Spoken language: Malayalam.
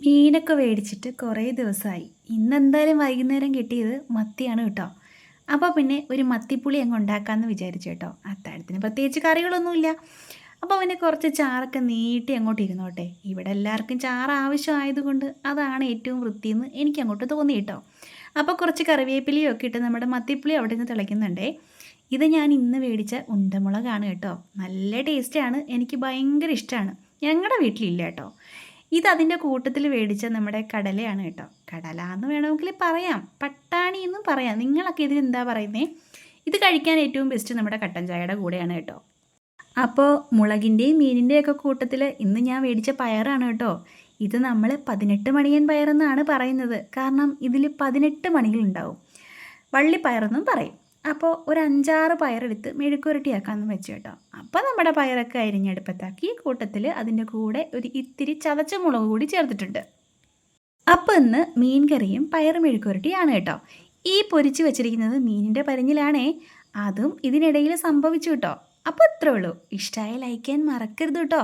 മീനൊക്കെ മേടിച്ചിട്ട് കുറേ ദിവസമായി. ഇന്നെന്തായാലും വൈകുന്നേരം കിട്ടിയത് മത്തിയാണ് കേട്ടോ. അപ്പോൾ പിന്നെ ഒരു മത്തിപ്പുളി അങ്ങ് ഉണ്ടാക്കാമെന്ന് വിചാരിച്ചു കേട്ടോ. അത്താഴത്തിന് പ്രത്യേകിച്ച് കറികളൊന്നുമില്ല. അപ്പോൾ പിന്നെ കുറച്ച് ചാറൊക്കെ നീട്ടി അങ്ങോട്ട് ഇരുന്നോട്ടെ. ഇവിടെ എല്ലാവർക്കും ചാറ് ആവശ്യമായതുകൊണ്ട് അതാണ് ഏറ്റവും വൃത്തിയെന്ന് എനിക്ക് അങ്ങോട്ട് തോന്നി കേട്ടോ. അപ്പോൾ കുറച്ച് കറിവേപ്പിലയും ഒക്കെ ഇട്ട് നമ്മുടെ മത്തിപ്പുളി അവിടെ നിന്ന് തിളയ്ക്കുന്നുണ്ടേ. ഇത് ഞാൻ ഇന്ന് മേടിച്ച ഉണ്ടമുളകാണ് കേട്ടോ. നല്ല ടേസ്റ്റാണ്, എനിക്ക് ഭയങ്കര ഇഷ്ടമാണ്. ഞങ്ങളുടെ വീട്ടിലില്ല കേട്ടോ. ഇത് അതിൻ്റെ കൂട്ടത്തിൽ മേടിച്ച നമ്മുടെ കടലയാണ് കേട്ടോ. കടല എന്ന് വേണമെങ്കിൽ പറയാം, പട്ടാണി എന്നും പറയാം. നിങ്ങളൊക്കെ ഇതിനെന്താ പറയുന്നത്? ഇത് കഴിക്കാൻ ഏറ്റവും ബെസ്റ്റ് നമ്മുടെ കട്ടൻ ചായയുടെ കൂടെയാണ് കേട്ടോ. അപ്പോൾ മുളകിൻ്റെയും മീനിൻ്റെയും ഒക്കെ കൂട്ടത്തിൽ ഇന്ന് ഞാൻ മേടിച്ച പയറാണ് കേട്ടോ. ഇത് നമ്മൾ 18 മണിയൻ പയറെന്നാണ് പറയുന്നത്. കാരണം ഇതിൽ 18 മണികളുണ്ടാവും. വള്ളിപ്പയറെന്നും പറയും. അപ്പോൾ ഒരു 5-6 പയറെടുത്ത് മെഴുക്കുരട്ടിയാക്കാമെന്ന് വെച്ചു കേട്ടോ. അപ്പോൾ നമ്മുടെ പയറൊക്കെ അരിഞ്ഞെടുപ്പത്താക്കി കൂട്ടത്തിൽ അതിൻ്റെ കൂടെ ഒരു ഇത്തിരി ചതച്ച മുളക് കൂടി ചേർത്തിട്ടുണ്ട്. അപ്പോൾ ഇന്ന് മീൻ കറിയും പയർ മെഴുക്കുരട്ടിയാണ് കേട്ടോ. ഈ പൊരിച്ച് വെച്ചിരിക്കുന്നത് മീനിൻ്റെ പരിഞ്ഞിലാണേ. അതും ഇതിനിടയിൽ സംഭവിച്ചു കേട്ടോ. അപ്പോൾ ഇത്രേ ഉള്ളൂ. ഇഷ്ടമായ ലൈക്ക് ചെയ്യാൻ മറക്കരുത് കേട്ടോ.